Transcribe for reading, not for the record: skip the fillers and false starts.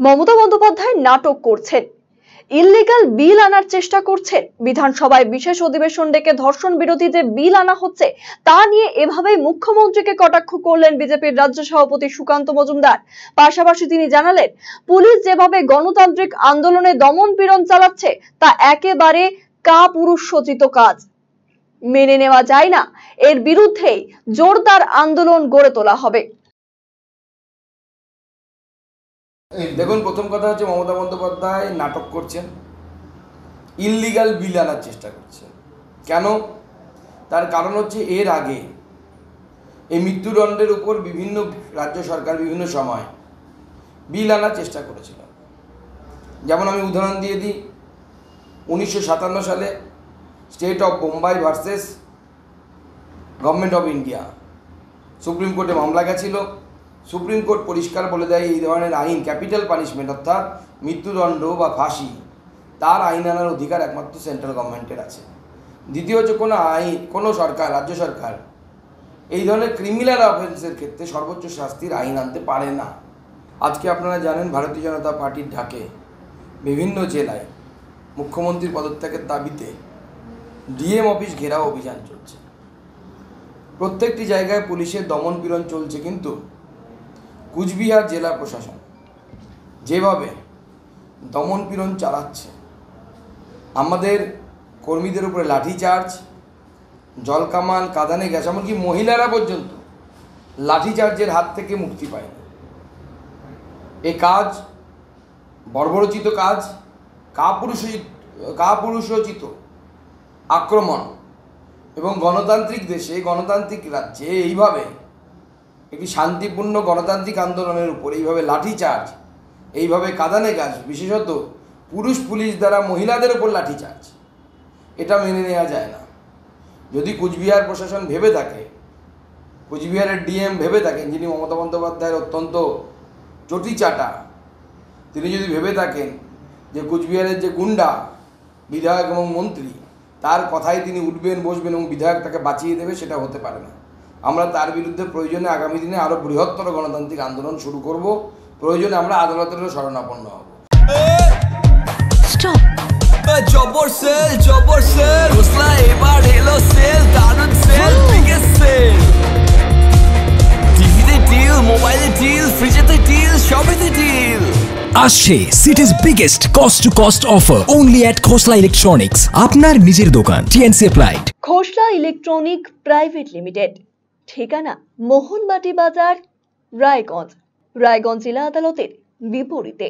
মমতা বন্দ্যোপাধ্যায় নাটক করছেন, ইল্লিগাল বিল আনার চেষ্টা করছেন। বিধানসভায় বিশেষ অধিবেশন ডেকে ধর্ষণ বিরোধী যে বিল আনা হচ্ছে তা নিয়ে এভাবেই মুখ্যমন্ত্রীকে কটাক্ষ করলেন বিজেপির রাজ্য সভাপতি সুকান্ত মজুমদার। পাশাপাশি তিনি জানালেন, পুলিশ যেভাবে গণতান্ত্রিক আন্দোলনে দমন পীড়ন চালাচ্ছে তা একেবারে কাপুরুষোচিত কাজ, মেনে নেওয়া যায় না। এর বিরুদ্ধেই জোরদার আন্দোলন গড়ে তোলা হবে। দেখুন, প্রথম কথা হচ্ছে মমতা বন্দ্যোপাধ্যায় নাটক করছেন, ইললিগাল বিল আনার চেষ্টা করছেন। কেন? তার কারণ হচ্ছে এর আগে এই মৃত্যুদণ্ডের উপর বিভিন্ন রাজ্য সরকার বিভিন্ন সময় বিল আনার চেষ্টা করেছিল। যেমন আমি উদাহরণ দিয়ে দিই, 1957 সালে state of Bombay versus government of India supreme কোর্টে মামলা গেছিল। সুপ্রিম কোর্ট পরিষ্কার বলে দেয় এই ধরনের আইন, ক্যাপিটাল পানিশমেন্ট অর্থাৎ মৃত্যুদণ্ড বা ফাঁসি, তার আইন আনার অধিকার একমাত্র সেন্ট্রাল গভর্নমেন্টের আছে। দ্বিতীয় হচ্ছে কোনো আইন, কোনো সরকার, রাজ্য সরকার এই ধরনের ক্রিমিনাল অফেন্সের ক্ষেত্রে সর্বোচ্চ শাস্তির আইন আনতে পারে না। আজকে আপনারা জানেন, ভারতীয় জনতা পার্টির ডাকে বিভিন্ন জেলায় মুখ্যমন্ত্রীর পদত্যাগের দাবিতে ডিএম অফিস ঘেরাও অভিযান চলছে। প্রত্যেকটি জায়গায় পুলিশের দমন পীড়ন চলছে, কিন্তু কুচবিহার জেলা প্রশাসন যেভাবে দমন পীড়ন চালাচ্ছে, আমাদের কর্মীদের উপরে লাঠিচার্জ, জলকামান, কাঁদানে গ্যাস, এমনকি মহিলারা পর্যন্ত লাঠিচার্জের হাত থেকে মুক্তি পায়নি। এ কাজ বর্বরোচিত কাজ, কাপুরুষোচিত আক্রমণ, এবং গণতান্ত্রিক দেশে, গণতান্ত্রিক রাজ্যে এইভাবে একটি শান্তিপূর্ণ গণতান্ত্রিক আন্দোলনের উপর এইভাবে লাঠিচার্জ, এইভাবে কাঁদানে গ্যাস, বিশেষত পুলিশ দ্বারা মহিলাদের ওপর লাঠিচার্জ, এটা মেনে নেওয়া যায় না। যদি কুচবিহার প্রশাসন ভেবে থাকে, কুচবিহারের ডিএম ভেবে থাকেন, যিনি মমতা বন্দ্যোপাধ্যায়ের অত্যন্ত চটিচাটা, তিনি যদি ভেবে থাকেন যে কুচবিহারের যে গুন্ডা বিধায়ক এবং মন্ত্রী, তার কথায় তিনি উঠবেন, বসবেন এবং বিধায়ক তাকে বাঁচিয়ে দেবে, সেটা হতে পারে না। আমরা তার বিরুদ্ধে প্রয়োজনে আগামী দিনে আরও বৃহত্তর গণতান্ত্রিক আন্দোলন শুরু করব। প্রয়োজনে আমরা আদালতেরও শরণাপন্ন হব। জবর সেল ঘোষলা এবার এলো সেল, দারুণ সেল, বিগেস্ট সেল। টিভিতে ডিল, মোবাইলে ডিল, ফ্রিজেতে ডিল, সবেতে ডিল। আসছে সিটিজ biggest cost to cost offer only at Khosla electronics, আপনার নিজের দোকান, টিএনসি অ্যাপ্লাইড। খোসলা ইলেকট্রনিক প্রাইভেট লিমিটেড, ঠিকানা মোহনবাটি বাজার, রায়গঞ্জ জেলা আদালতের বিপরীতে।